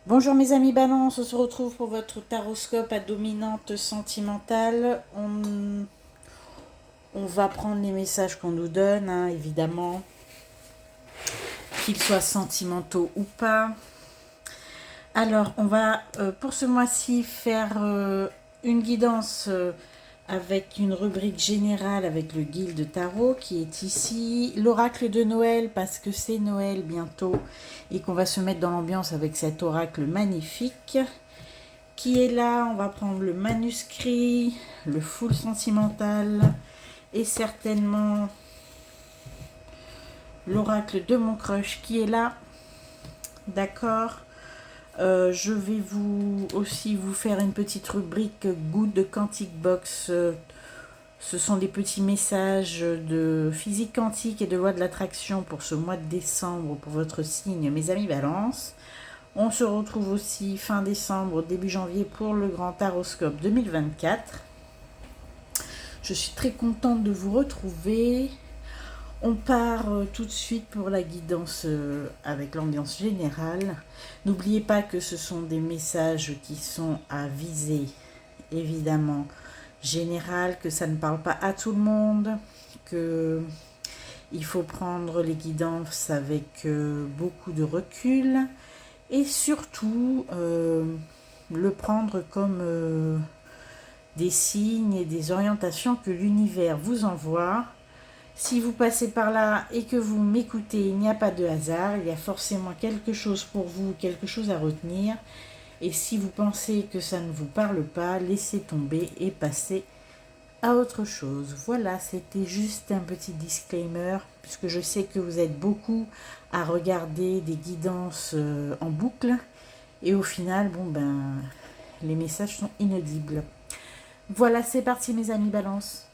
Bonjour mes amis Balance, on se retrouve pour votre taroscope à dominante sentimentale. On va prendre les messages qu'on nous donne, hein, évidemment, qu'ils soient sentimentaux ou pas. Alors, on va pour ce mois-ci faire une guidance avec une rubrique générale avec le guilde tarot qui est ici. L'oracle de Noël parce que c'est Noël bientôt et qu'on va se mettre dans l'ambiance avec cet oracle magnifique. Qui est là, on va prendre le manuscrit, le full sentimental et certainement l'oracle de mon crush qui est là. D'accord. Je vais vous faire une petite rubrique Good de Quantic Box. Ce sont des petits messages de physique quantique et de loi de l'attraction pour ce mois de décembre pour votre signe, mes amis Balance. On se retrouve aussi fin décembre, début janvier pour le grand taroscope 2024. Je suis très contente de vous retrouver. On part tout de suite pour la guidance avec l'ambiance générale. N'oubliez pas que ce sont des messages qui sont à viser, évidemment, générale, que ça ne parle pas à tout le monde, que il faut prendre les guidances avec beaucoup de recul et surtout le prendre comme des signes et des orientations que l'univers vous envoie. Si vous passez par là et que vous m'écoutez, il n'y a pas de hasard, il y a forcément quelque chose pour vous, quelque chose à retenir. Et si vous pensez que ça ne vous parle pas, laissez tomber et passez à autre chose. Voilà, c'était juste un petit disclaimer, puisque je sais que vous êtes beaucoup à regarder des guidances en boucle. Et au final, les messages sont inaudibles. Voilà, c'est parti mes amis Balance.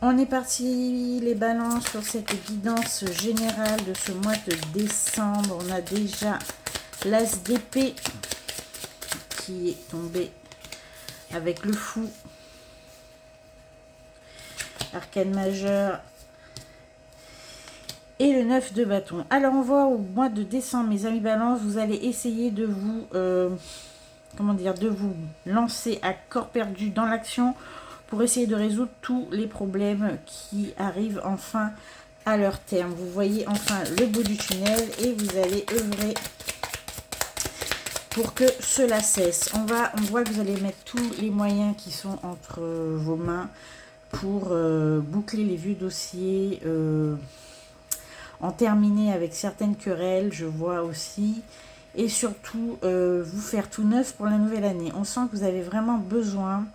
On est parti les balances sur cette guidance générale de ce mois de décembre. On a déjà l'as d'épée qui est tombé avec le fou. Arcane majeur et le 9 de bâton. Alors on voit au mois de décembre mes amis Balance, vous allez essayer de vous de vous lancer à corps perdu dans l'action pour essayer de résoudre tous les problèmes qui arrivent enfin à leur terme. Vous voyez enfin le bout du tunnel et vous allez œuvrer pour que cela cesse. On voit que vous allez mettre tous les moyens qui sont entre vos mains pour boucler les vieux dossiers, en terminer avec certaines querelles, je vois aussi, et surtout vous faire tout neuf pour la nouvelle année. On sent que vous avez vraiment besoin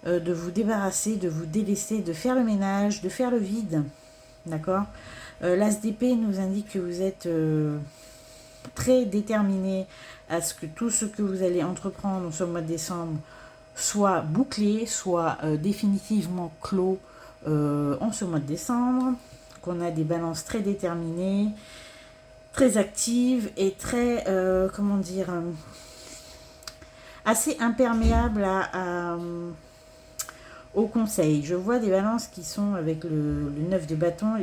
de vous débarrasser, de vous délaisser, de faire le ménage, de faire le vide. D'accord. L'As d'épée nous indique que vous êtes très déterminé à ce que tout ce que vous allez entreprendre en ce mois de décembre soit bouclé, soit définitivement clos en ce mois de décembre. Qu'on a des balances très déterminées, très actives et très, assez imperméables au conseil. Je vois des balances qui sont avec le 9 de bâton,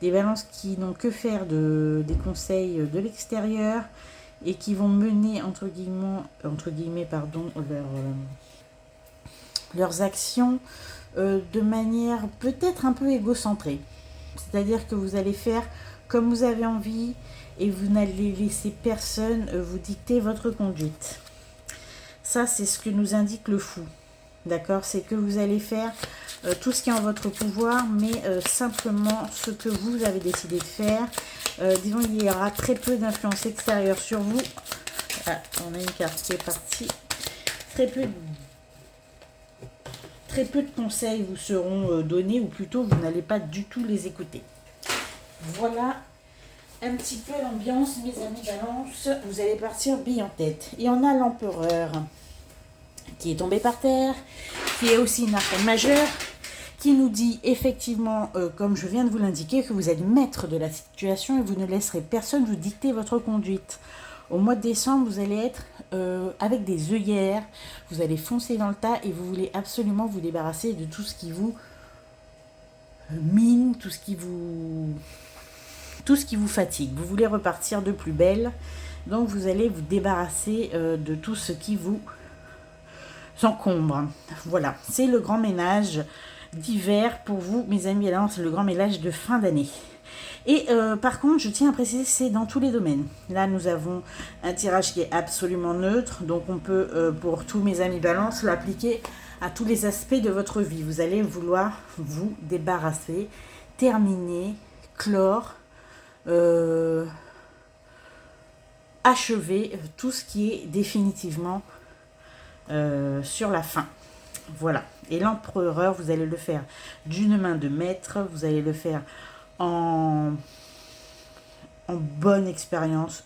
des balances qui n'ont que faire des conseils de l'extérieur et qui vont mener leurs actions de manière peut-être un peu égocentrée. C'est-à-dire que vous allez faire comme vous avez envie et vous n'allez laisser personne vous dicter votre conduite. Ça, c'est ce que nous indique le fou. D'accord. C'est que vous allez faire tout ce qui est en votre pouvoir, mais simplement ce que vous avez décidé de faire. Disons, il y aura très peu d'influence extérieure sur vous. Ah, on a une carte qui est partie. Très peu de conseils vous seront donnés, ou plutôt vous n'allez pas du tout les écouter. Voilà un petit peu l'ambiance, mes amis Balance. Vous allez partir bille en tête. Et on a l'empereur qui est tombé par terre, qui est aussi une arcane majeure, qui nous dit effectivement, comme je viens de vous l'indiquer, que vous êtes maître de la situation et vous ne laisserez personne vous dicter votre conduite. Au mois de décembre, vous allez être avec des œillères, vous allez foncer dans le tas et vous voulez absolument vous débarrasser de tout ce qui vous mine, tout ce qui vous tout ce qui vous fatigue. Vous voulez repartir de plus belle. Donc, vous allez vous débarrasser de tout ce qui vous encombre. Voilà, c'est le grand ménage d'hiver pour vous, mes amis. Alors, c'est le grand ménage de fin d'année. Et par contre, je tiens à préciser, c'est dans tous les domaines. Là, nous avons un tirage qui est absolument neutre. Donc, on peut, pour tous mes amis balance, l'appliquer à tous les aspects de votre vie. Vous allez vouloir vous débarrasser, terminer, clore, achever tout ce qui est définitivement sur la fin. Voilà. Et l'empereur, vous allez le faire d'une main de maître. Vous allez le faire en bonne expérience.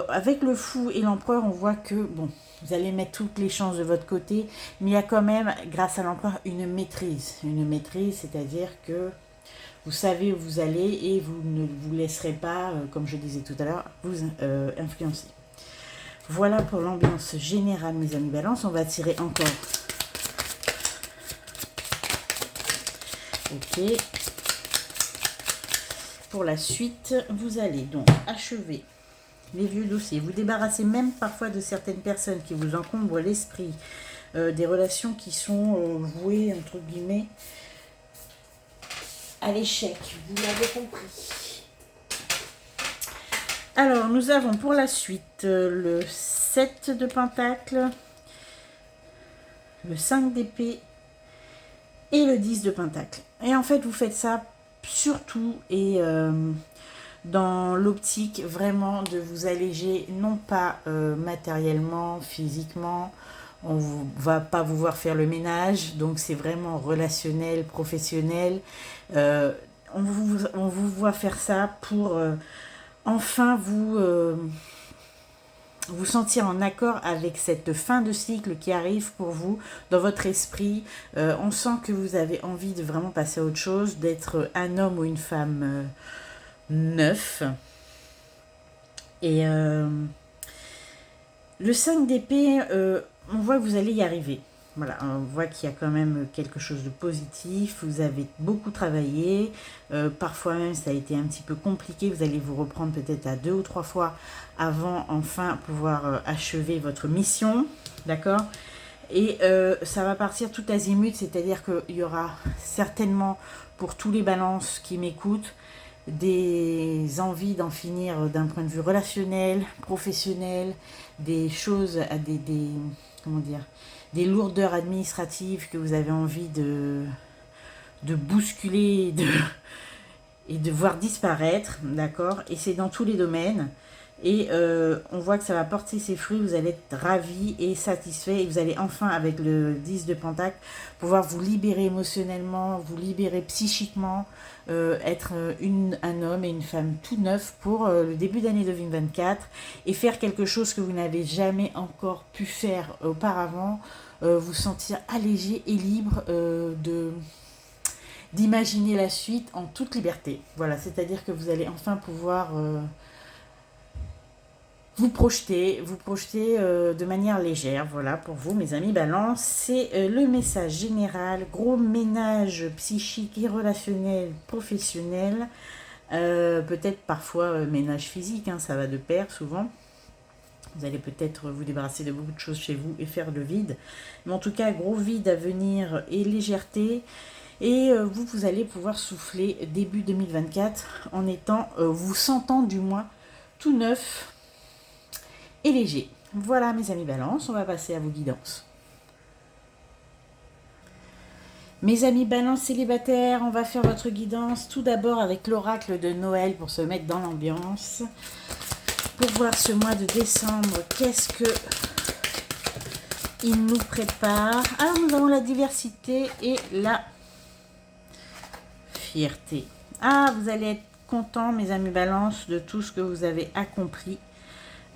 Avec le fou et l'empereur, on voit que, bon, vous allez mettre toutes les chances de votre côté, mais il y a quand même, grâce à l'empereur, une maîtrise. Une maîtrise, c'est-à-dire que vous savez où vous allez et vous ne vous laisserez pas, comme je disais tout à l'heure, vous influencer. Voilà pour l'ambiance générale, mes amis balance. On va tirer encore. Ok. Pour la suite, vous allez donc achever les vieux dossiers. Vous débarrassez même parfois de certaines personnes qui vous encombrent l'esprit, des relations qui sont vouées, entre guillemets, à l'échec. Vous l'avez compris. Alors, nous avons pour la suite le 7 de Pentacle, le 5 d'épée et le 10 de Pentacle. Et en fait, vous faites ça surtout et dans l'optique vraiment de vous alléger, non pas matériellement, physiquement. On ne va pas vous voir faire le ménage, donc c'est vraiment relationnel, professionnel. On vous voit faire ça pour enfin vous sentir en accord avec cette fin de cycle qui arrive pour vous dans votre esprit. On sent que vous avez envie de vraiment passer à autre chose, d'être un homme ou une femme neuf. Et le 5 d'épée, on voit que vous allez y arriver. Voilà, on voit qu'il y a quand même quelque chose de positif. Vous avez beaucoup travaillé. Parfois même, ça a été un petit peu compliqué. Vous allez vous reprendre peut-être à 2 ou 3 fois avant enfin pouvoir achever votre mission. D'accord ? Et ça va partir tout azimut, c'est-à-dire qu'il y aura certainement pour tous les balances qui m'écoutent des envies d'en finir d'un point de vue relationnel, professionnel, des choses, comment dire, des lourdeurs administratives que vous avez envie de bousculer et de voir disparaître, d'accord ? Et c'est dans tous les domaines. Et on voit que ça va porter ses fruits, vous allez être ravis et satisfaits. Et vous allez enfin, avec le 10 de Pentacle, pouvoir vous libérer émotionnellement, vous libérer psychiquement, être un homme et une femme tout neuf pour le début d'année 2024 et faire quelque chose que vous n'avez jamais encore pu faire auparavant, vous sentir allégé et libre d'imaginer la suite en toute liberté. Voilà, c'est-à-dire que vous allez enfin pouvoir vous projetez de manière légère. Voilà pour vous, mes amis balance. C'est le message général. Gros ménage psychique et relationnel, professionnel. Peut-être parfois ménage physique, hein, ça va de pair souvent. Vous allez peut-être vous débarrasser de beaucoup de choses chez vous et faire le vide. Mais en tout cas, gros vide à venir et légèreté. Et vous allez pouvoir souffler début 2024 en étant, vous sentant du moins, tout neuf et léger. Voilà mes amis balance, on va passer à vos guidances. Mes amis balance célibataires, on va faire votre guidance tout d'abord avec l'oracle de Noël pour se mettre dans l'ambiance. Pour voir ce mois de décembre, qu'est-ce que il nous prépare. Alors nous avons la diversité et la fierté. Ah, vous allez être contents mes amis balance de tout ce que vous avez accompli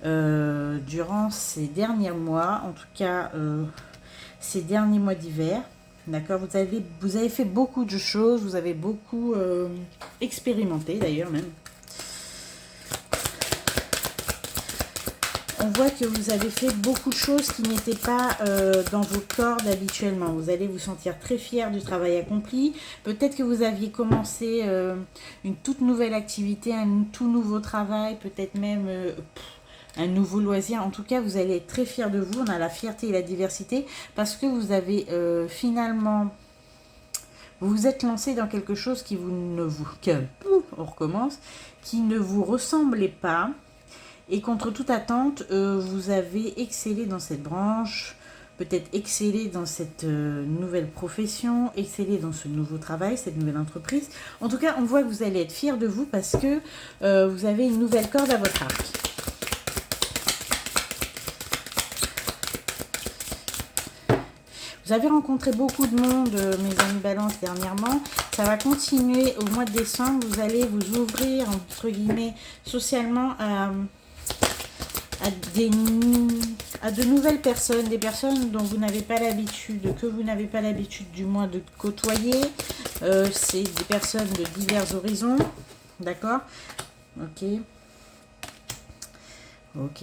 durant ces derniers mois, en tout cas ces derniers mois d'hiver. D'accord, vous avez fait beaucoup de choses, vous avez beaucoup expérimenté d'ailleurs même. on voit que vous avez fait beaucoup de choses qui n'étaient pas dans vos cordes habituellement. Vous allez vous sentir très fier du travail accompli. Peut-être que vous aviez commencé une toute nouvelle activité, un tout nouveau travail, peut-être même un nouveau loisir. En tout cas, vous allez être très fier de vous. On a la fierté et la diversité parce que vous avez finalement... Vous vous êtes lancé dans quelque chose qui vous ne vous... on recommence. Qui ne vous ressemblait pas. Et contre toute attente, vous avez excellé dans cette branche, peut-être excellé dans cette nouvelle profession, excellé dans ce nouveau travail, cette nouvelle entreprise. En tout cas, on voit que vous allez être fier de vous parce que vous avez une nouvelle corde à votre arc. Vous avez rencontré beaucoup de monde, mes amis Balance, dernièrement. Ça va continuer au mois de décembre. Vous allez vous ouvrir, entre guillemets, socialement à de nouvelles personnes, des personnes dont vous n'avez pas l'habitude, que vous n'avez pas l'habitude du moins de côtoyer. C'est des personnes de divers horizons. D'accord? Ok. Ok.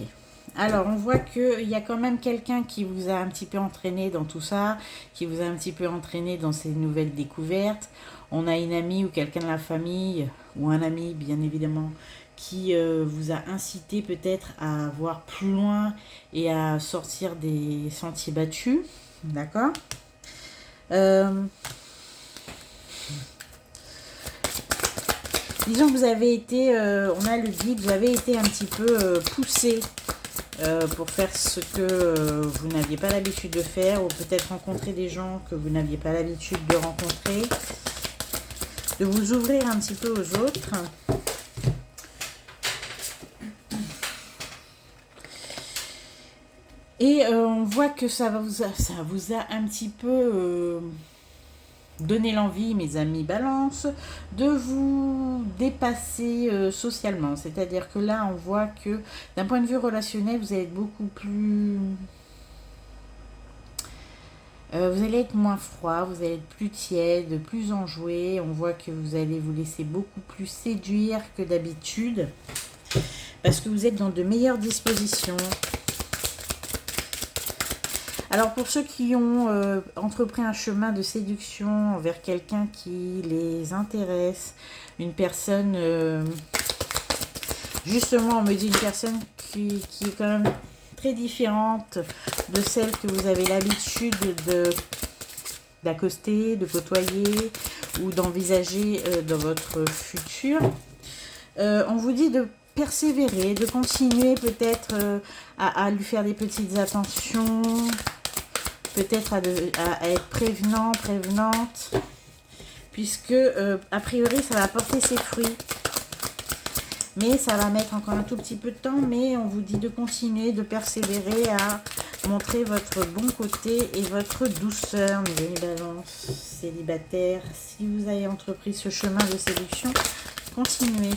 Alors, on voit qu'il y a quand même quelqu'un qui vous a un petit peu entraîné dans tout ça, qui vous a un petit peu entraîné dans ces nouvelles découvertes. On a une amie ou quelqu'un de la famille, ou un ami, bien évidemment, qui vous a incité peut-être à voir plus loin et à sortir des sentiers battus. D'accord? Disons que vous avez été, on a le guide, vous avez été un petit peu poussé pour faire ce que vous n'aviez pas l'habitude de faire, ou peut-être rencontrer des gens que vous n'aviez pas l'habitude de rencontrer, de vous ouvrir un petit peu aux autres. Et on voit que ça vous a un petit peu donné l'envie, mes amis Balance, de vous dépasser socialement. C'est-à-dire que là, on voit que d'un point de vue relationnel, vous allez être beaucoup plus... vous allez être moins froid, vous allez être plus tiède, plus enjoué. On voit que vous allez vous laisser beaucoup plus séduire que d'habitude. Parce que vous êtes dans de meilleures dispositions. Alors pour ceux qui ont entrepris un chemin de séduction vers quelqu'un qui les intéresse, une personne, justement on me dit une personne qui est quand même très différente de celle que vous avez l'habitude d'accoster, de côtoyer ou d'envisager dans votre futur. On vous dit de persévérer, de continuer peut-être à lui faire des petites attentions, peut-être à être prévenant, prévenante, puisque a priori ça va porter ses fruits. Mais ça va mettre encore un tout petit peu de temps, mais on vous dit de continuer, de persévérer à montrer votre bon côté et votre douceur, mes amis Balance, célibataires. Si vous avez entrepris ce chemin de séduction, continuez.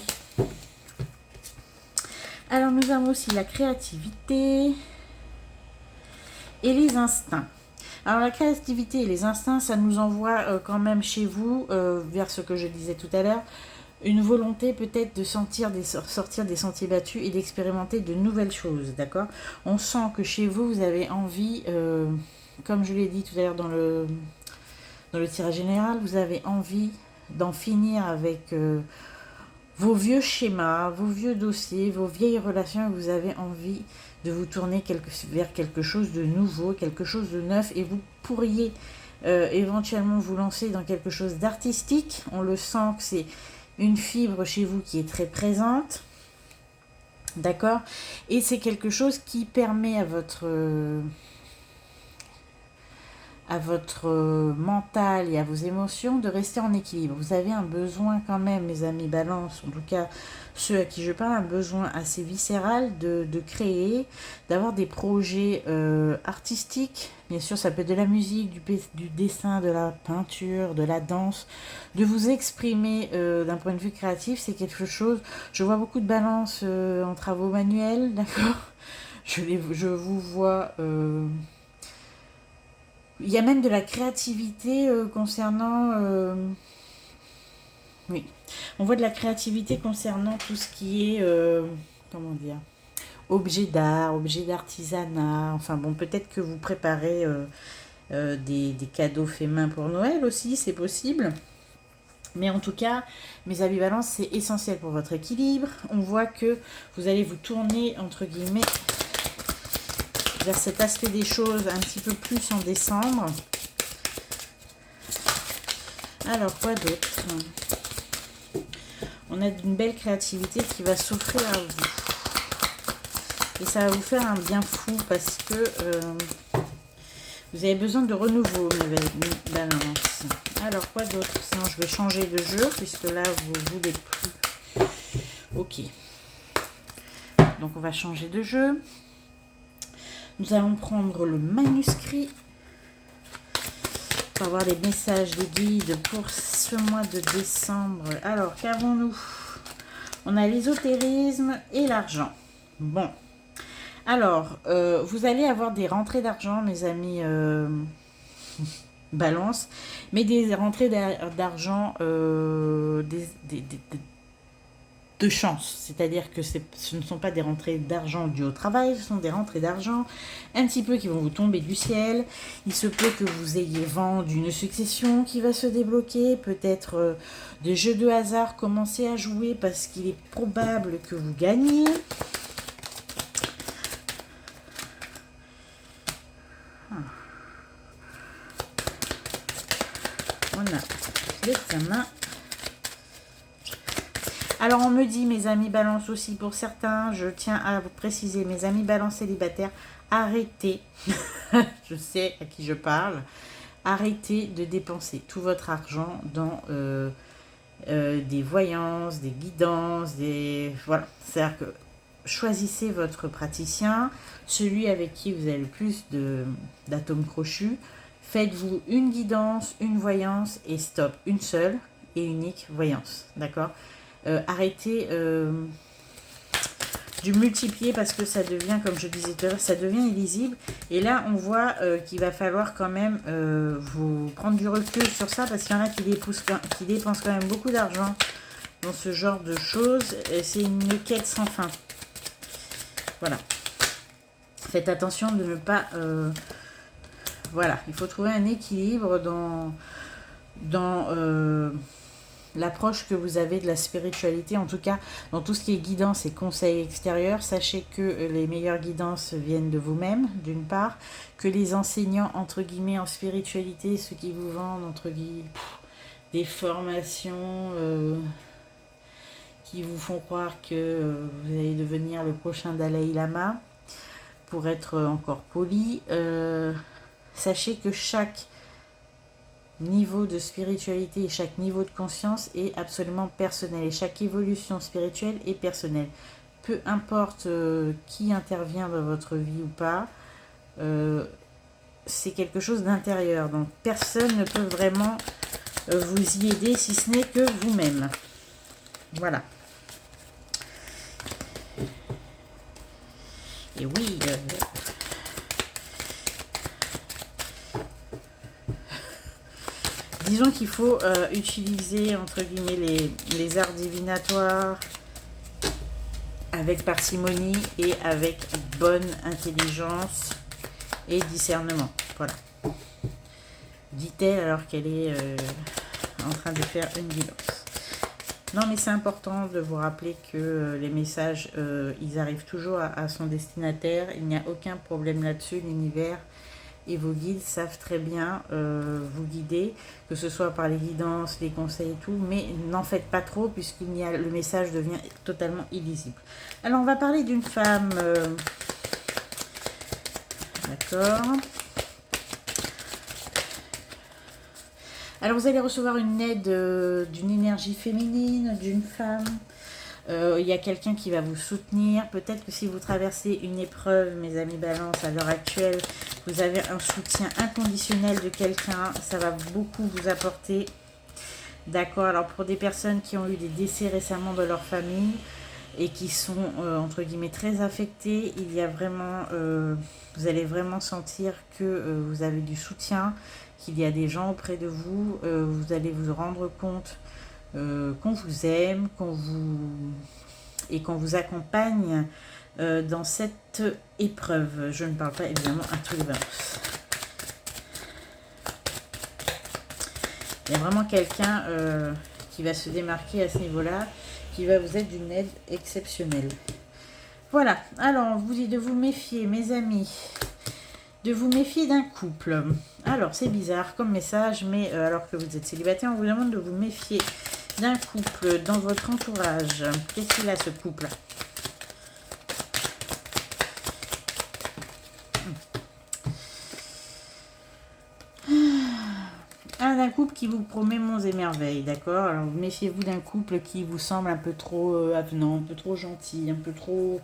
Alors nous avons aussi la créativité et les instincts. Alors la créativité et les instincts, ça nous envoie quand même chez vous, vers ce que je disais tout à l'heure, une volonté peut-être de sortir des sentiers battus et d'expérimenter de nouvelles choses, d'accord? On sent que chez vous, vous avez envie, comme je l'ai dit tout à l'heure dans le tirage général, vous avez envie d'en finir avec vos vieux schémas, vos vieux dossiers, vos vieilles relations, et vous avez envie de vous tourner vers quelque chose de nouveau, quelque chose de neuf, et vous pourriez éventuellement vous lancer dans quelque chose d'artistique. On le sent que c'est une fibre chez vous qui est très présente, d'accord? Et c'est quelque chose qui permet à votre mental et à vos émotions de rester en équilibre. Vous avez un besoin quand même, mes amis Balance, en tout cas ceux à qui je parle, un besoin assez viscéral de créer, d'avoir des projets artistiques. Bien sûr, ça peut être de la musique, du dessin, de la peinture, de la danse, de vous exprimer d'un point de vue créatif. C'est quelque chose, je vois beaucoup de Balance en travaux manuels, d'accord? Je vous vois... il y a même de la créativité concernant... oui, on voit de la créativité concernant tout ce qui est... comment dire? objets d'art, objets d'artisanat. Enfin bon, peut-être que vous préparez des cadeaux faits main pour Noël aussi, c'est possible. Mais en tout cas, mes amis balance, c'est essentiel pour votre équilibre. On voit que vous allez vous tourner, entre guillemets, vers cet aspect des choses un petit peu plus en décembre. Alors, quoi d'autre? On a une belle créativité qui va s'offrir à vous. Et ça va vous faire un bien fou parce que vous avez besoin de renouveau, mes balances. Alors, quoi d'autre? Sinon, je vais changer de jeu puisque là, vous ne voulez plus. Ok. Donc, on va changer de jeu. Nous allons prendre le manuscrit pour avoir les messages des guides pour ce mois de décembre. Alors, qu'avons-nous? On a l'ésotérisme et l'argent. Bon. Alors, vous allez avoir des rentrées d'argent, mes amis balance, mais des rentrées d'argent de chance. C'est-à-dire que ce ne sont pas des rentrées d'argent dues au travail, ce sont des rentrées d'argent un petit peu qui vont vous tomber du ciel. Il se peut que vous ayez vent d'une succession qui va se débloquer, peut-être des jeux de hasard, commencez à jouer parce qu'il est probable que vous gagnez. On a l'examen. Alors on me dit, mes amis balance aussi pour certains, je tiens à vous préciser, mes amis balance célibataires, arrêtez, je sais à qui je parle, arrêtez de dépenser tout votre argent dans des voyances, des guidances, voilà. C'est-à-dire que choisissez votre praticien, celui avec qui vous avez le plus d'atomes crochus. Faites-vous une guidance, une voyance et stop. Une seule et unique voyance. D'accord? Arrêtez de multiplier parce que ça devient, comme je disais tout à l'heure, ça devient illisible. Et là, on voit qu'il va falloir quand même vous prendre du recul sur ça parce qu'il y en a qui dépensent quand même beaucoup d'argent dans ce genre de choses. C'est une quête sans fin. Voilà. Faites attention de ne pas... voilà, il faut trouver un équilibre dans l'approche que vous avez de la spiritualité. En tout cas, dans tout ce qui est guidance et conseils extérieurs, sachez que les meilleures guidances viennent de vous-même, d'une part, que les enseignants, entre guillemets, en spiritualité, ceux qui vous vendent, entre guillemets, des formations... qui vous font croire que vous allez devenir le prochain Dalai Lama, pour être encore poli, sachez que chaque niveau de spiritualité et chaque niveau de conscience est absolument personnel et chaque évolution spirituelle est personnelle. Peu importe qui intervient dans votre vie ou pas, c'est quelque chose d'intérieur. Donc personne ne peut vraiment vous y aider si ce n'est que vous-même. Voilà. Et oui, disons qu'il faut utiliser, entre guillemets, les arts divinatoires avec parcimonie et avec bonne intelligence et discernement. Voilà. Dit-elle alors qu'elle est en train de faire une guidance. Non, mais c'est important de vous rappeler que les messages, ils arrivent toujours à son destinataire. Il n'y a aucun problème là-dessus. L'univers et vos guides savent très bien vous guider, que ce soit par les guidances, les conseils et tout. Mais n'en faites pas trop le message devient totalement illisible. Alors, on va parler d'une femme. D'accord. Alors, vous allez recevoir une aide d'une énergie féminine, d'une femme. Il y a quelqu'un qui va vous soutenir. Peut-être que si vous traversez une épreuve, mes amis balance, à l'heure actuelle, vous avez un soutien inconditionnel de quelqu'un. Ça va beaucoup vous apporter. D'accord. Alors, pour des personnes qui ont eu des décès récemment dans leur famille et qui sont, entre guillemets, très affectées, il y a vraiment... vous allez vraiment sentir que vous avez du soutien, qu'il y a des gens auprès de vous, vous allez vous rendre compte qu'on vous aime, qu'on vous... et qu'on vous accompagne dans cette épreuve. Je ne parle pas évidemment à tous les balances. Il y a vraiment quelqu'un qui va se démarquer à ce niveau-là, qui va vous être d'une aide exceptionnelle. Voilà, alors vous dites de vous méfier, mes amis, de vous méfier d'un couple. Alors c'est bizarre comme message, mais alors que vous êtes célibataire, on vous demande de vous méfier d'un couple dans votre entourage. Qu'est-ce qu'il a ce couple? D'un couple qui vous promet monts et merveilles, d'accord? Alors méfiez-vous d'un couple qui vous semble un peu trop avenant, un peu trop gentil, un peu trop,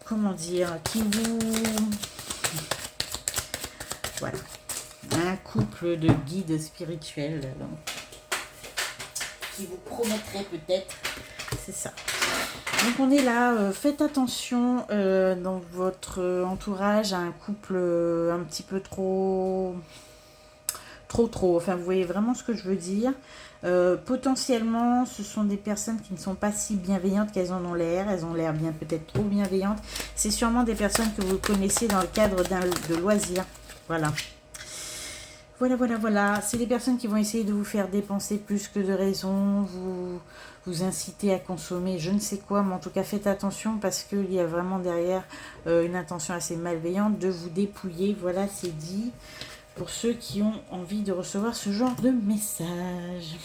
comment dire, qui vous... Voilà. Un couple de guides spirituels qui vous promettrait peut-être, c'est ça. Donc on est là, faites attention dans votre entourage à un couple un petit peu trop, enfin vous voyez vraiment ce que je veux dire. Potentiellement ce sont des personnes qui ne sont pas si bienveillantes qu'elles en ont l'air, elles ont l'air bien peut-être trop bienveillantes. C'est sûrement des personnes que vous connaissez dans le cadre de loisirs, voilà. Voilà. C'est des personnes qui vont essayer de vous faire dépenser plus que de raison, vous inciter à consommer je ne sais quoi, mais en tout cas faites attention parce qu'il y a vraiment derrière une intention assez malveillante de vous dépouiller. Voilà, c'est dit pour ceux qui ont envie de recevoir ce genre de message.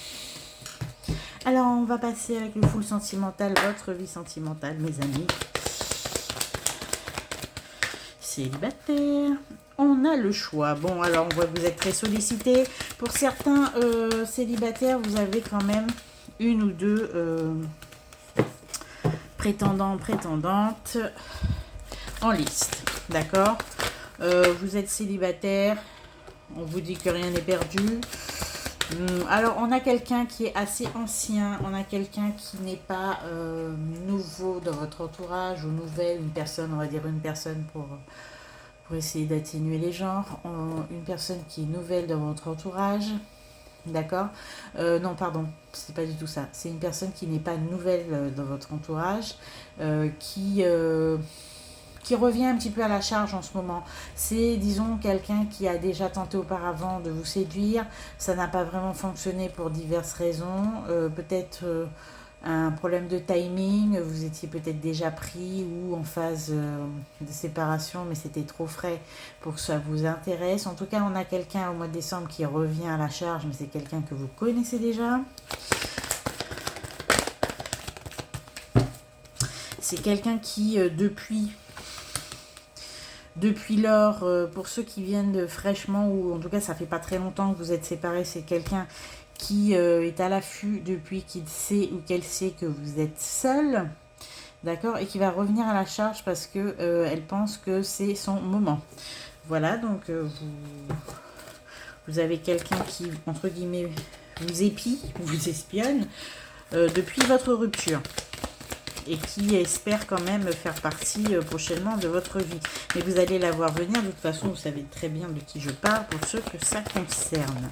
Alors, on va passer avec le full sentimental, votre vie sentimentale, mes amis. Célibataire. On a le choix. Bon, alors on voit que vous êtes très sollicité. Pour certains célibataires, vous avez quand même une ou deux prétendants, prétendantes en liste. D'accord? Vous êtes célibataire. On vous dit que rien n'est perdu. Alors, on a quelqu'un qui est assez ancien. On a quelqu'un qui n'est pas nouveau dans votre entourage ou nouvelle. Une personne, on va dire une personne pour essayer d'atténuer les genres. Une personne qui est nouvelle dans votre entourage. D'accord? Non, pardon, c'est pas du tout ça. C'est une personne qui n'est pas nouvelle dans votre entourage, qui revient un petit peu à la charge en ce moment. C'est, disons, quelqu'un qui a déjà tenté auparavant de vous séduire. Ça n'a pas vraiment fonctionné pour diverses raisons. Peut-être un problème de timing. Vous étiez peut-être déjà pris ou en phase de séparation, mais c'était trop frais pour que ça vous intéresse. En tout cas, on a quelqu'un au mois de décembre qui revient à la charge, mais c'est quelqu'un que vous connaissez déjà. C'est quelqu'un qui, depuis lors, pour ceux qui viennent fraîchement, ou en tout cas ça fait pas très longtemps que vous êtes séparés, c'est quelqu'un qui est à l'affût depuis qu'il sait ou qu'elle sait que vous êtes seul, d'accord, et qui va revenir à la charge parce que elle pense que c'est son moment. Voilà, donc vous avez quelqu'un qui, entre guillemets, vous épie, vous espionne depuis votre rupture. Et qui espère quand même faire partie prochainement de votre vie. Mais vous allez la voir venir, de toute façon, vous savez très bien de qui je parle pour ceux que ça concerne.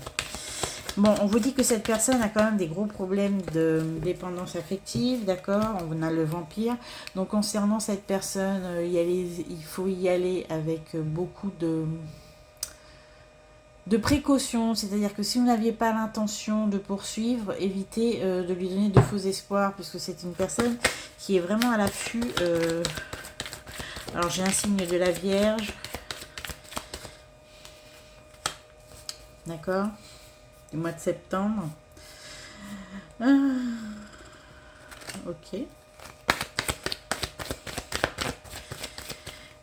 Bon, on vous dit que cette personne a quand même des gros problèmes de dépendance affective, d'accord? On a le vampire. Donc, concernant cette personne, il faut y aller avec beaucoup de précaution, c'est-à-dire que si vous n'aviez pas l'intention de poursuivre, évitez de lui donner de faux espoirs, puisque c'est une personne qui est vraiment à l'affût. Alors j'ai un signe de la Vierge, d'accord, du mois de septembre. Ok.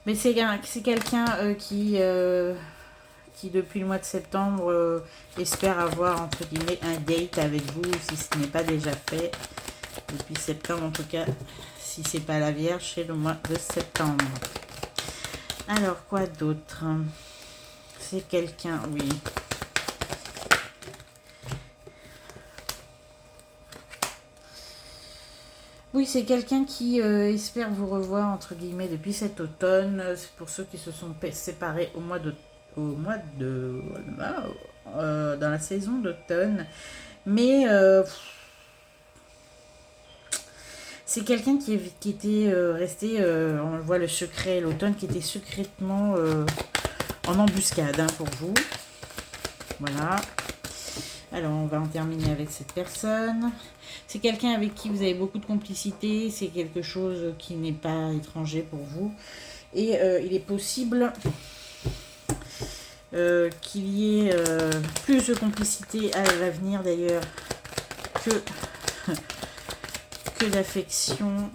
Mais c'est quelqu'un qui depuis le mois de septembre espère avoir entre guillemets un date avec vous, si ce n'est pas déjà fait depuis septembre, en tout cas si c'est pas la Vierge, c'est le mois de septembre. Alors quoi d'autre? C'est quelqu'un, oui, c'est quelqu'un qui espère vous revoir entre guillemets depuis cet automne. C'est pour ceux qui se sont séparés dans la saison d'automne, mais C'est quelqu'un qui était resté, on le voit le secret, l'automne, qui était secrètement en embuscade pour vous. Voilà. Alors, on va en terminer avec cette personne. C'est quelqu'un avec qui vous avez beaucoup de complicité. C'est quelque chose qui n'est pas étranger pour vous. Et il est possible qu'il y ait plus de complicité à l'avenir d'ailleurs que d'affection.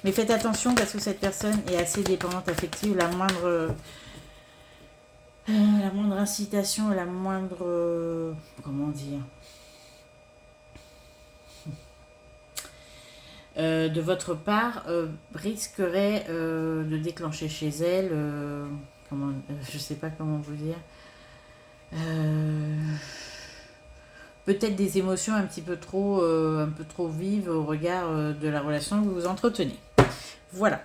Mais faites attention parce que cette personne est assez dépendante affective. La moindre incitation, la moindre... comment dire de votre part risquerait de déclencher chez elle... je sais pas comment vous dire... peut-être des émotions un peu trop vives au regard de la relation que vous entretenez. Voilà.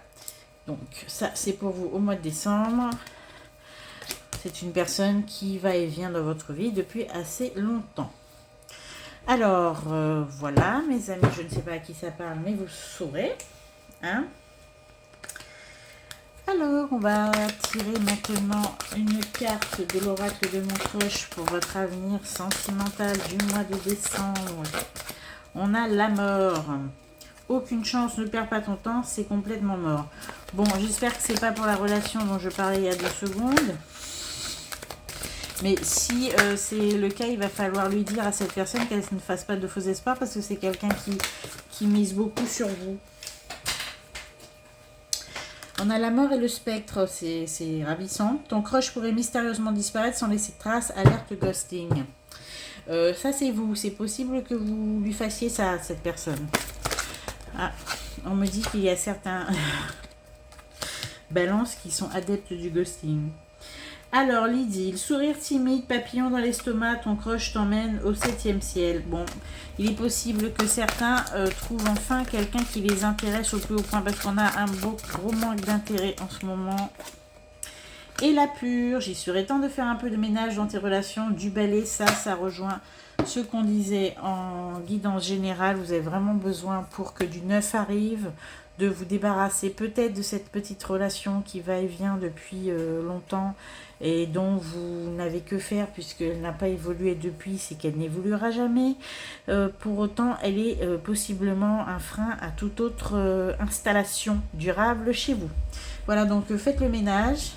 Donc ça c'est pour vous au mois de décembre. C'est une personne qui va et vient dans votre vie depuis assez longtemps. Alors voilà mes amis, je ne sais pas à qui ça parle mais vous saurez. Hein? Alors, on va tirer maintenant une carte de l'oracle de mon crush pour votre avenir sentimental du mois de décembre. On a la mort. Aucune chance, ne perds pas ton temps, c'est complètement mort. Bon, j'espère que c'est pas pour la relation dont je parlais il y a 2 secondes. Mais si c'est le cas, il va falloir lui dire à cette personne qu'elle ne fasse pas de faux espoirs parce que c'est quelqu'un qui mise beaucoup sur vous. On a la mort et le spectre, c'est ravissant. Ton crush pourrait mystérieusement disparaître sans laisser de traces, alerte ghosting. Ça c'est vous, c'est possible que vous lui fassiez ça à cette personne. Ah, on me dit qu'il y a certains balances qui sont adeptes du ghosting. Alors Lydie, le sourire timide, papillon dans l'estomac, ton crush t'emmène au 7e ciel. Bon, il est possible que certains trouvent enfin quelqu'un qui les intéresse au plus haut point parce qu'on a un gros manque d'intérêt en ce moment. Et la purge, il serait temps de faire un peu de ménage dans tes relations, du balai, ça rejoint ce qu'on disait en guidance générale. Vous avez vraiment besoin pour que du neuf arrive, de vous débarrasser peut-être de cette petite relation qui va et vient depuis longtemps et dont vous n'avez que faire puisqu'elle n'a pas évolué depuis, c'est qu'elle n'évoluera jamais. Pour autant, elle est possiblement un frein à toute autre installation durable chez vous. Voilà, donc faites le ménage.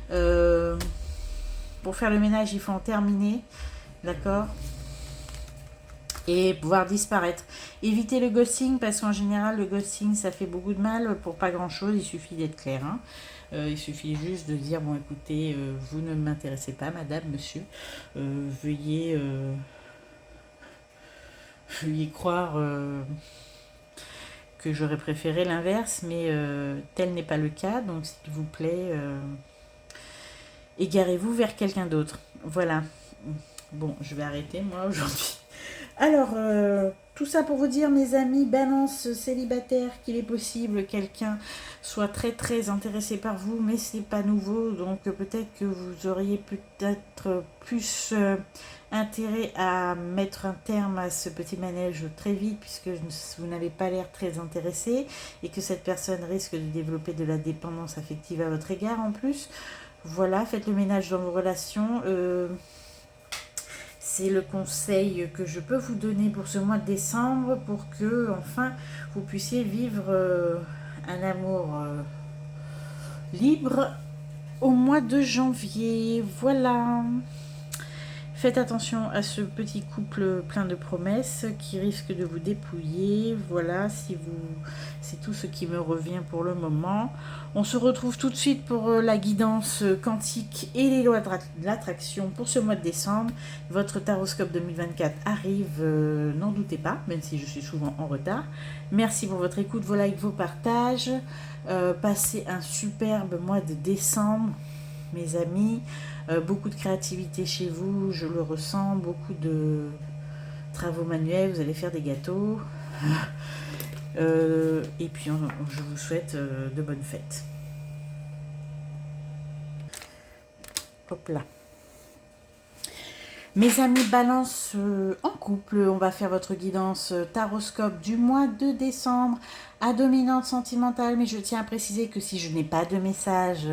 Pour faire le ménage, il faut en terminer, d'accord ? Et pouvoir disparaître. Évitez le ghosting parce qu'en général, le ghosting, ça fait beaucoup de mal pour pas grand-chose. Il suffit d'être clair, hein. Il suffit juste de dire, bon écoutez, vous ne m'intéressez pas, madame, monsieur. Veuillez croire que j'aurais préféré l'inverse, mais tel n'est pas le cas. Donc s'il vous plaît, égarez-vous vers quelqu'un d'autre. Voilà. Bon, je vais arrêter moi aujourd'hui. Alors, tout ça pour vous dire, mes amis, balance célibataire, qu'il est possible quelqu'un soit très très intéressé par vous, mais c'est pas nouveau, donc peut-être que vous auriez peut-être plus intérêt à mettre un terme à ce petit manège très vite, puisque vous n'avez pas l'air très intéressé, et que cette personne risque de développer de la dépendance affective à votre égard en plus. Voilà, faites le ménage dans vos relations. C'est le conseil que je peux vous donner pour ce mois de décembre pour que, enfin, vous puissiez vivre un amour libre au mois de janvier. Voilà. Faites attention à ce petit couple plein de promesses qui risque de vous dépouiller. Voilà, c'est tout ce qui me revient pour le moment. On se retrouve tout de suite pour la guidance quantique et les lois de l'attraction pour ce mois de décembre. Votre taroscope 2024 arrive, n'en doutez pas, même si je suis souvent en retard. Merci pour votre écoute, vos likes, vos partages. Passez un superbe mois de décembre, mes amis. Beaucoup de créativité chez vous, je le ressens, beaucoup de travaux manuels, vous allez faire des gâteaux. Et puis je vous souhaite de bonnes fêtes. Hop là. Mes amis balance en couple, on va faire votre guidance taroscope du mois de décembre à dominante sentimentale. Mais je tiens à préciser que si je n'ai pas de message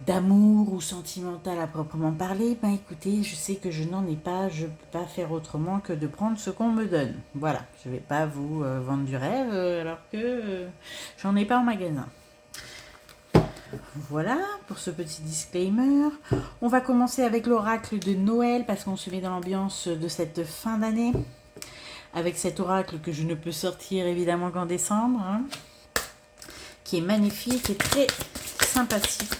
d'amour ou sentimental à proprement parler, ben écoutez, je sais que je n'en ai pas, je ne peux pas faire autrement que de prendre ce qu'on me donne. Voilà, je ne vais pas vous vendre du rêve alors que j'en ai pas en magasin. Voilà pour ce petit disclaimer. On va commencer avec l'oracle de Noël parce qu'on se met dans l'ambiance de cette fin d'année. Avec cet oracle que je ne peux sortir évidemment qu'en décembre. Hein, qui est magnifique et très sympathique.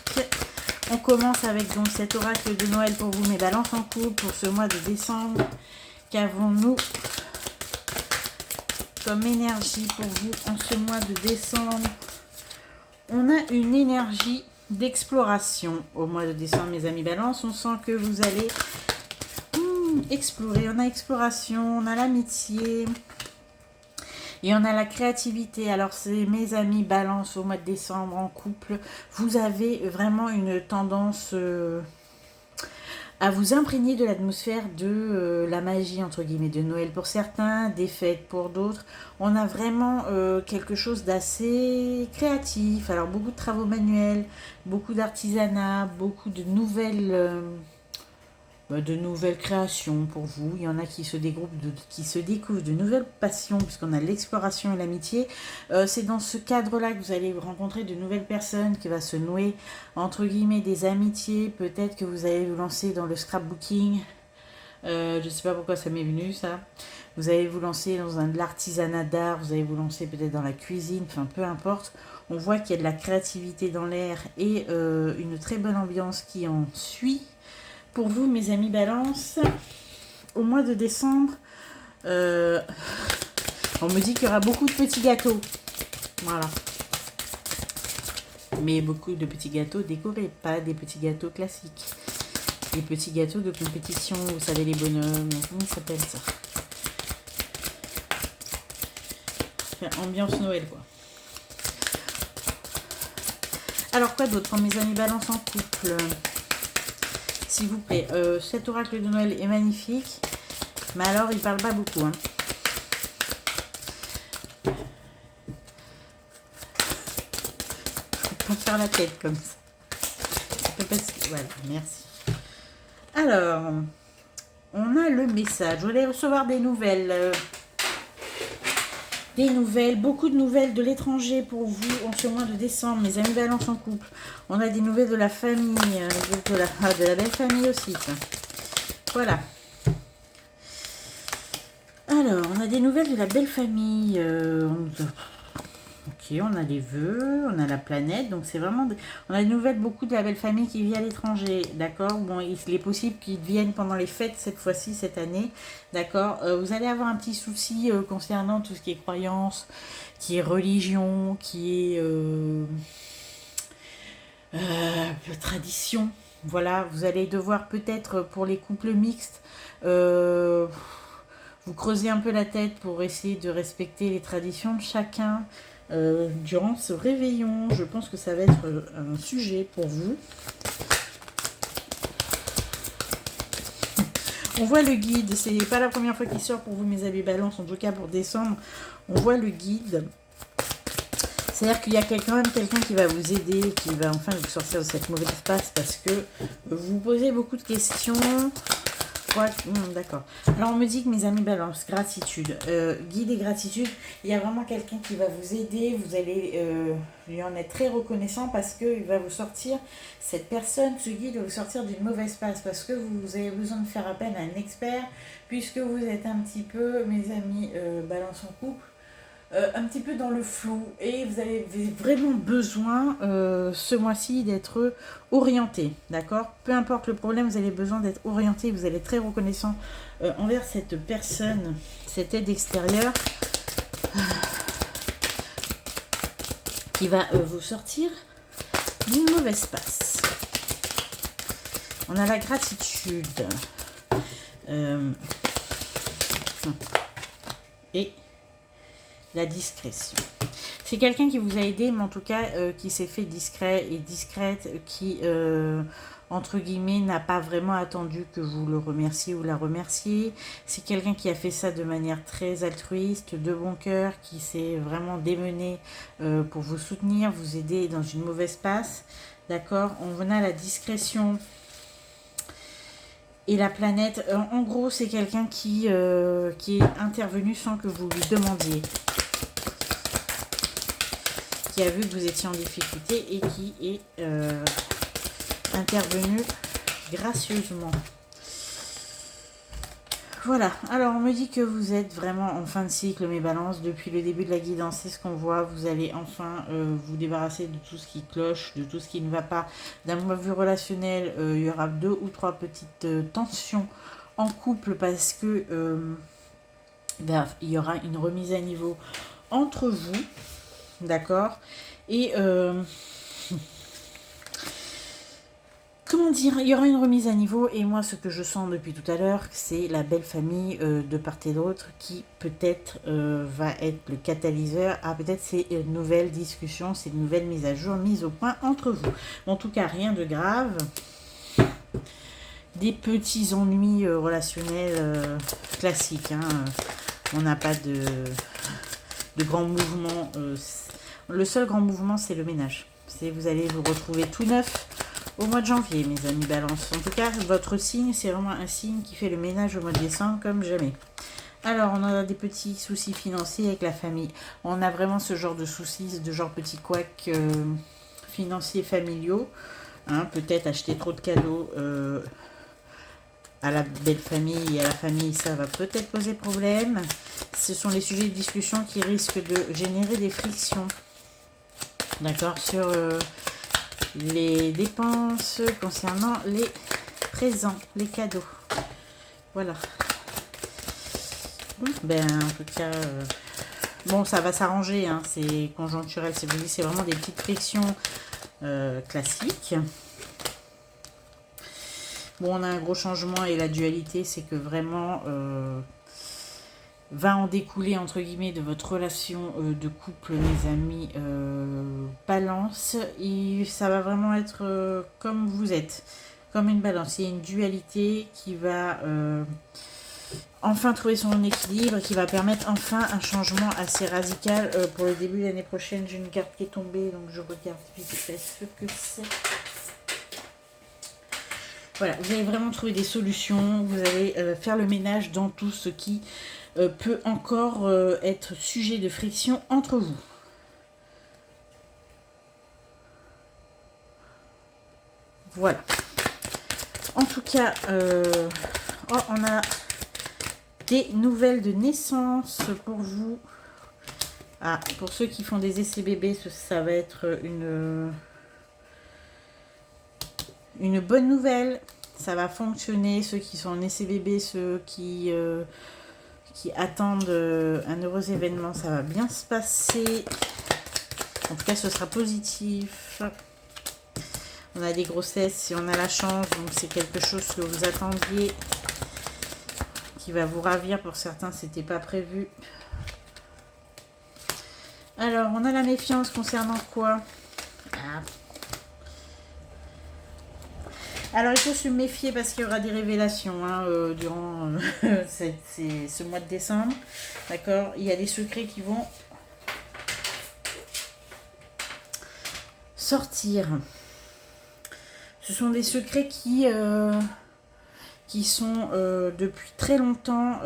On commence avec donc cet oracle de Noël pour vous, mes balances en couple, pour ce mois de décembre. Qu'avons-nous comme énergie pour vous en ce mois de décembre? On a une énergie d'exploration au mois de décembre, mes amis balance. On sent que vous allez explorer. On a exploration, on a l'amitié et on a la créativité. Alors, c'est mes amis balance au mois de décembre en couple. Vous avez vraiment une tendance à vous imprégner de l'atmosphère de la magie, entre guillemets, de Noël pour certains, des fêtes pour d'autres. On a vraiment quelque chose d'assez créatif. Alors, beaucoup de travaux manuels, beaucoup d'artisanat, beaucoup de nouvelles créations pour vous. Il y en a qui se découvrent de nouvelles passions, puisqu'on a l'exploration et l'amitié. C'est dans ce cadre-là que vous allez rencontrer de nouvelles personnes, qui va se nouer, entre guillemets, des amitiés. Peut-être que vous allez vous lancer dans le scrapbooking. Je ne sais pas pourquoi ça m'est venu, ça. Vous allez vous lancer dans de l'artisanat d'art, vous allez vous lancer peut-être dans la cuisine, enfin peu importe. On voit qu'il y a de la créativité dans l'air et une très bonne ambiance qui en suit. Pour vous, mes amis balance, au mois de décembre, on me dit qu'il y aura beaucoup de petits gâteaux. Voilà. Mais beaucoup de petits gâteaux décorés, pas des petits gâteaux classiques. Des petits gâteaux de compétition, vous savez, les bonhommes, comment ça s'appelle ça? Ambiance Noël, quoi. Alors, quoi d'autre pour mes amis balance en couple? S'il vous plaît, cet oracle de Noël est magnifique, mais alors il parle pas beaucoup. Hein. Faut pas faire la tête comme ça. Voilà, merci. Alors, on a le message. Je voulais recevoir des nouvelles. Beaucoup de nouvelles de l'étranger pour vous en ce mois de décembre, mes amis balance en couple. On a des nouvelles de la famille, de la belle famille aussi. Voilà. Alors, on a des nouvelles de la belle famille. Ok, on a des vœux, on a la planète, donc c'est vraiment... On a des nouvelles beaucoup de la belle famille qui vit à l'étranger, d'accord? Bon, il est possible qu'ils viennent pendant les fêtes cette fois-ci, cette année, d'accord? Vous allez avoir un petit souci concernant tout ce qui est croyance, qui est religion, qui est tradition. Voilà, vous allez devoir peut-être pour les couples mixtes... vous creusez un peu la tête pour essayer de respecter les traditions de chacun durant ce réveillon. Je pense que ça va être un sujet pour vous. On voit le guide, c'est pas la première fois qu'il sort pour vous, mes amis balance, en tout cas pour décembre. On voit le guide. C'est-à-dire qu'il y a quand même quelqu'un qui va vous aider, qui va enfin vous sortir de cette mauvaise passe parce que vous posez beaucoup de questions. D'accord. Alors on me dit que mes amis balance, gratitude, guide et gratitude, il y a vraiment quelqu'un qui va vous aider, vous allez lui en être très reconnaissant parce qu'il va vous sortir, cette personne, ce guide va vous sortir d'une mauvaise passe parce que vous avez besoin de faire appel à un expert puisque vous êtes un petit peu, mes amis balance en couple, un petit peu dans le flou et vous avez vraiment besoin ce mois-ci d'être orienté, d'accord? Peu importe le problème, vous avez besoin d'être orienté, vous allez être très reconnaissant envers cette personne, cette aide extérieure qui va vous sortir d'une mauvaise passe. On a la gratitude et la discrétion. C'est quelqu'un qui vous a aidé, mais en tout cas qui s'est fait discret et discrète, qui entre guillemets, n'a pas vraiment attendu que vous le remerciez ou la remerciez. C'est quelqu'un qui a fait ça de manière très altruiste, de bon cœur, qui s'est vraiment démené pour vous soutenir, vous aider dans une mauvaise passe. D'accord? On a la discrétion et la planète. En gros, c'est quelqu'un qui est intervenu sans que vous lui demandiez. Qui a vu que vous étiez en difficulté et qui est intervenu gracieusement. Voilà, alors on me dit que vous êtes vraiment en fin de cycle, mes balances, depuis le début de la guidance, c'est ce qu'on voit, vous allez enfin vous débarrasser de tout ce qui cloche, de tout ce qui ne va pas. D'un point de vue relationnel, il y aura 2 ou 3 petites tensions en couple parce que il y aura une remise à niveau entre vous, d'accord, et comment dire, il y aura une remise à niveau et moi ce que je sens depuis tout à l'heure, c'est la belle famille de part et d'autre qui peut-être va être le catalyseur à peut-être ces nouvelles discussions, ces nouvelles mises à jour, mises au point entre vous. En tout cas, rien de grave. Des petits ennuis relationnels classiques. Hein. On n'a pas de grands mouvements. Le seul grand mouvement, c'est le ménage. Vous allez vous retrouver tout neuf au mois de janvier, mes amis Balance. En tout cas, votre signe, c'est vraiment un signe qui fait le ménage au mois de décembre comme jamais. Alors, on a des petits soucis financiers avec la famille. On a vraiment ce genre de soucis, de genre petits couacs financiers familiaux. Hein, peut-être acheter trop de cadeaux à la belle famille et à la famille, ça va peut-être poser problème. Ce sont les sujets de discussion qui risquent de générer des frictions. D'accord, sur les dépenses concernant les présents, les cadeaux. Voilà. Ben, en tout cas, bon, ça va s'arranger, hein, c'est conjoncturel, c'est vraiment des petites frictions classiques. Bon, on a un gros changement et la dualité, c'est que vraiment va en découler, entre guillemets, de votre relation de couple, mes amis, balance. Et ça va vraiment être comme vous êtes, comme une balance. Il y a une dualité qui va enfin trouver son équilibre, qui va permettre enfin un changement assez radical pour le début de l'année prochaine. J'ai une carte qui est tombée, donc je regarde vite fait ce que c'est. Voilà, vous allez vraiment trouver des solutions, vous allez faire le ménage dans tout ce qui peut encore être sujet de friction entre vous. Voilà. En tout cas, on a des nouvelles de naissance pour vous. Ah, pour ceux qui font des essais bébés, ça va être une bonne nouvelle. Ça va fonctionner. Ceux qui sont en essai bébé, ceux qui attendent un heureux événement, ça va bien se passer. En tout cas, ce sera positif. On a des grossesses si on a la chance, donc c'est quelque chose que vous attendiez, qui va vous ravir. Pour certains, c'était pas prévu. Alors, on a la méfiance concernant quoi? Alors, il faut se méfier parce qu'il y aura des révélations hein, durant ce mois de décembre. D'accord? Il y a des secrets qui vont sortir. Ce sont des secrets qui sont depuis très longtemps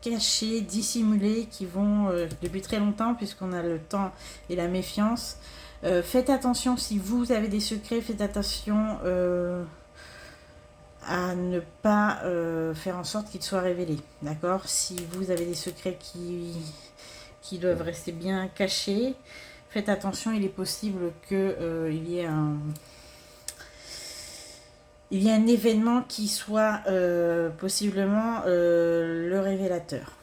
cachés, dissimulés, qui vont depuis très longtemps, puisqu'on a le temps et la méfiance. Faites attention si vous avez des secrets, faites attention à ne pas faire en sorte qu'ils soient révélés. D'accord? Si vous avez des secrets qui doivent rester bien cachés, faites attention, il est possible qu'il y ait un événement qui soit possiblement le révélateur.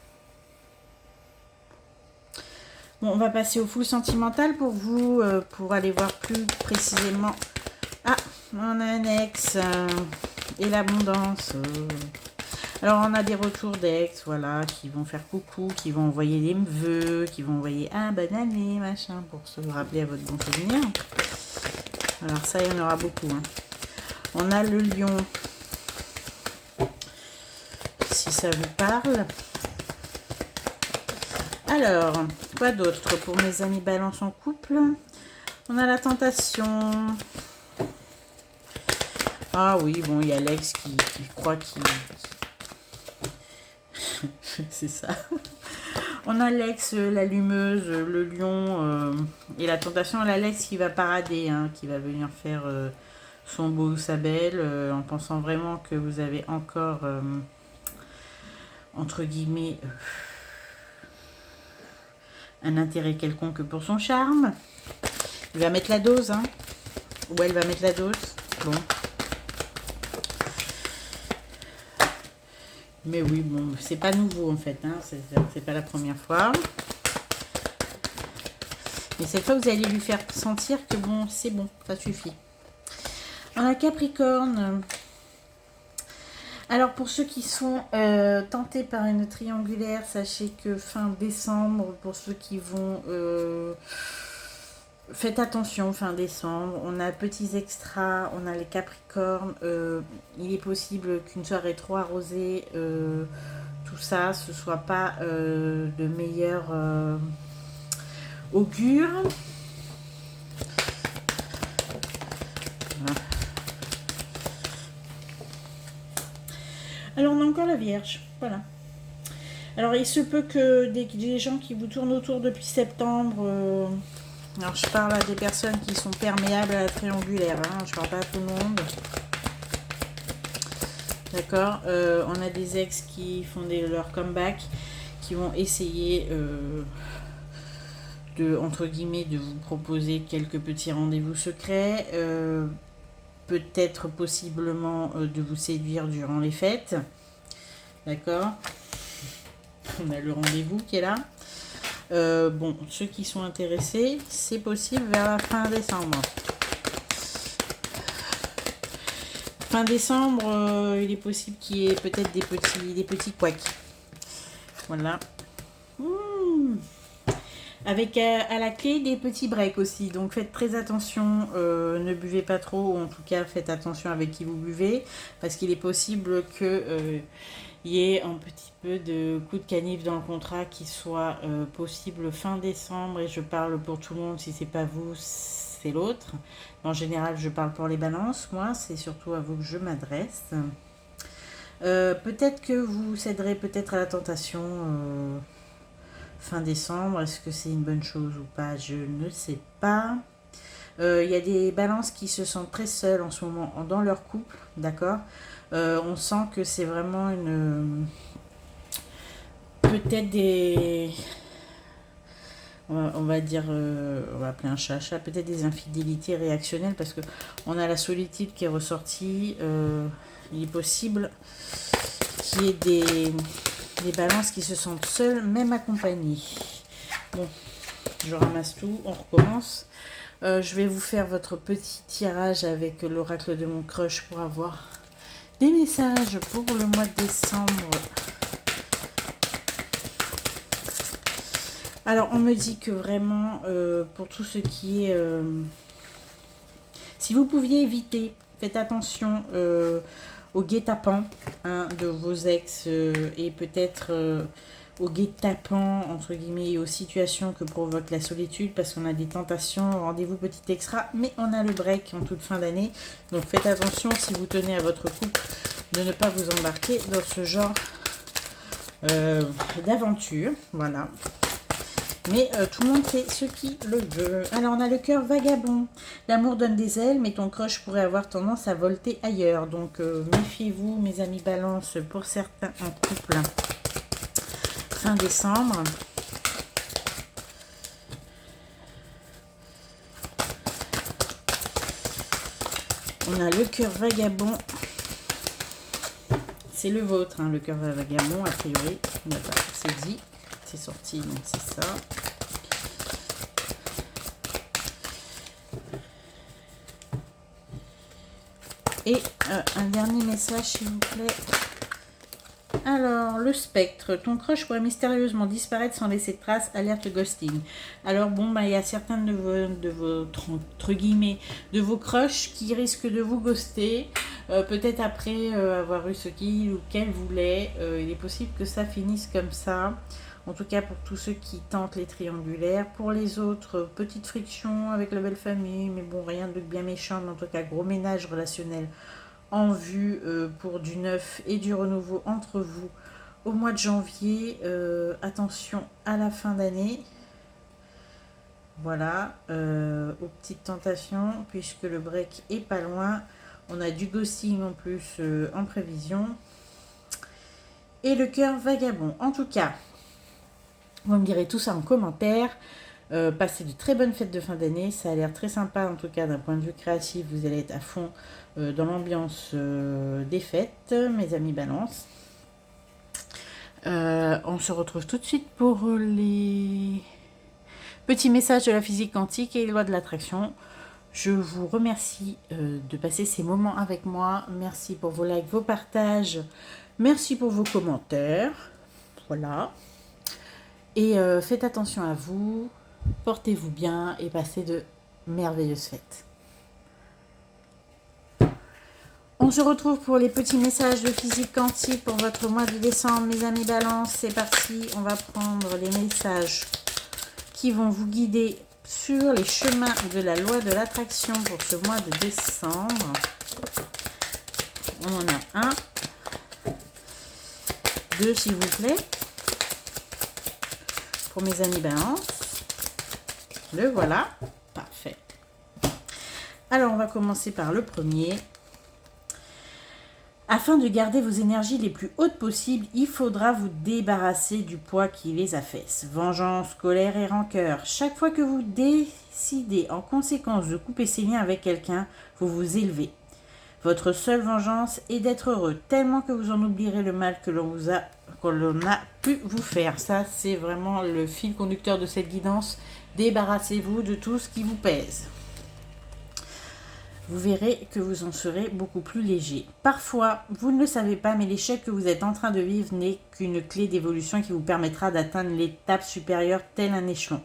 Bon, on va passer au full sentimental pour vous, pour aller voir plus précisément. Ah, on a un ex et l'abondance. Alors, on a des retours d'ex, voilà, qui vont faire coucou, qui vont envoyer des vœux, qui vont envoyer un bonne année, machin, pour se rappeler à votre bon souvenir. Alors ça, il y en aura beaucoup. Hein. On a le lion, si ça vous parle. Alors, quoi d'autre pour mes amis balance en couple? On a la tentation. Ah oui, bon, il y a l'ex qui croit qu'il... C'est ça. On a l'ex, l'allumeuse, le lion et la tentation. La l'ex qui va parader, hein, qui va venir faire son beau ou sa belle en pensant vraiment que vous avez encore, entre guillemets, un intérêt quelconque pour son charme. Il va mettre la dose, hein. Ou elle va mettre la dose. Bon. Mais oui, bon, c'est pas nouveau en fait, hein. C'est pas la première fois. Mais cette fois, vous allez lui faire sentir que bon, c'est bon, ça suffit. On a Capricorne. Alors, pour ceux qui sont tentés par une triangulaire, sachez que fin décembre, pour ceux qui vont... faites attention, fin décembre. On a petits extras, on a les Capricornes. Il est possible qu'une soirée trop arrosée, tout ça, ce soit pas de meilleur augure. Voilà. Alors, on a encore la Vierge. Voilà. Alors, il se peut que des gens qui vous tournent autour depuis septembre... alors, je parle à des personnes qui sont perméables à la triangulaire. Hein, je parle pas à tout le monde. D'accord. On a des ex qui font leur comeback, qui vont essayer de, entre guillemets, de vous proposer quelques petits rendez-vous secrets. Peut-être, possiblement, de vous séduire durant les fêtes. D'accord. On a le rendez-vous qui est là. Bon, ceux qui sont intéressés, c'est possible vers la fin décembre. Fin décembre, il est possible qu'il y ait peut-être des petits couacs. Voilà. Avec à la clé des petits breaks aussi. Donc faites très attention, ne buvez pas trop, ou en tout cas faites attention avec qui vous buvez, parce qu'il est possible que... il y ait un petit peu de coup de canif dans le contrat qui soit possible fin décembre, et je parle pour tout le monde, si c'est pas vous, c'est l'autre. En général, je parle pour les balances, moi, c'est surtout à vous que je m'adresse. Peut-être que vous céderez peut-être à la tentation fin décembre. Est-ce que c'est une bonne chose ou pas? Je ne sais pas. Il y a des balances qui se sentent très seules en ce moment dans leur couple, d'accord. On sent que c'est vraiment une... peut-être des... on va dire... on va appeler un chat, peut-être des infidélités réactionnelles, parce que on a la solitude qui est ressortie. Il est possible qu'il y ait des balances qui se sentent seules, même accompagnées. Bon, je ramasse tout, on recommence. Je vais vous faire votre petit tirage avec l'oracle de mon crush pour avoir des messages pour le mois de décembre. Alors, on me dit que vraiment, pour tout ce qui est... si vous pouviez éviter, faites attention au guet-apens de vos ex et peut-être au guet-apens, entre guillemets, et aux situations que provoque la solitude, parce qu'on a des tentations, rendez-vous petit extra, mais on a le break en toute fin d'année. Donc faites attention, si vous tenez à votre couple, de ne pas vous embarquer dans ce genre d'aventure. Voilà. Mais tout le monde fait ce qu'il le veut. Alors, on a le cœur vagabond. L'amour donne des ailes, mais ton crush pourrait avoir tendance à volter ailleurs. Donc, méfiez-vous, mes amis balance, pour certains en couple. Fin décembre. On a le cœur vagabond. C'est le vôtre, hein, le cœur vagabond, a priori. D'accord, c'est dit. C'est sorti, donc c'est ça. Et un dernier message, s'il vous plaît. Alors, le spectre. Ton crush pourrait mystérieusement disparaître sans laisser de traces. Alerte ghosting. Alors, bon, bah, il y a certains entre guillemets, de vos crushs qui risquent de vous ghoster. Peut-être après avoir eu ce qu'il ou qu'elle voulait. Il est possible que ça finisse comme ça. En tout cas, pour tous ceux qui tentent les triangulaires. Pour les autres, petite friction avec la belle famille. Mais bon, rien de bien méchant. Mais en tout cas, gros ménage relationnel en vue pour du neuf et du renouveau entre vous au mois de janvier. Attention à la fin d'année. Voilà, aux petites tentations, puisque le break est pas loin. On a du ghosting en plus en prévision. Et le cœur vagabond. En tout cas, vous me direz tout ça en commentaire. Passez de très bonnes fêtes de fin d'année. Ça a l'air très sympa, en tout cas d'un point de vue créatif. Vous allez être à fond dans l'ambiance des fêtes, mes amis Balance. On se retrouve tout de suite pour les petits messages de la physique quantique et les lois de l'attraction. Je vous remercie de passer ces moments avec moi. Merci pour vos likes, vos partages. Merci pour vos commentaires. Voilà. Et faites attention à vous. Portez-vous bien et passez de merveilleuses fêtes. On se retrouve pour les petits messages de physique quantique pour votre mois de décembre, mes amis Balance. C'est parti, on va prendre les messages qui vont vous guider sur les chemins de la loi de l'attraction pour ce mois de décembre. On en a un, deux s'il vous plaît, pour mes amis Balance. Le voilà, parfait. Alors on va commencer par le premier. Afin de garder vos énergies les plus hautes possibles, il faudra vous débarrasser du poids qui les affaisse. Vengeance, colère et rancœur. Chaque fois que vous décidez en conséquence de couper ses liens avec quelqu'un, vous vous élevez. Votre seule vengeance est d'être heureux, tellement que vous en oublierez le mal que l'on a pu vous faire. Ça, c'est vraiment le fil conducteur de cette guidance. Débarrassez-vous de tout ce qui vous pèse. Vous verrez que vous en serez beaucoup plus léger. Parfois, vous ne le savez pas, mais l'échec que vous êtes en train de vivre n'est qu'une clé d'évolution qui vous permettra d'atteindre l'étape supérieure tel un échelon.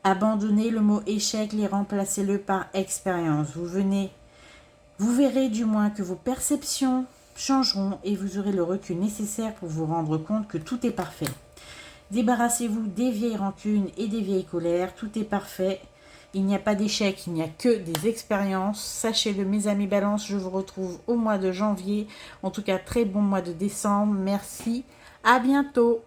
Abandonnez le mot échec et remplacez-le par expérience. Vous verrez du moins que vos perceptions changeront et vous aurez le recul nécessaire pour vous rendre compte que tout est parfait. Débarrassez-vous des vieilles rancunes et des vieilles colères, tout est parfait. Il n'y a pas d'échec, il n'y a que des expériences. Sachez-le, mes amis Balance, je vous retrouve au mois de janvier. En tout cas, très bon mois de décembre. Merci, à bientôt.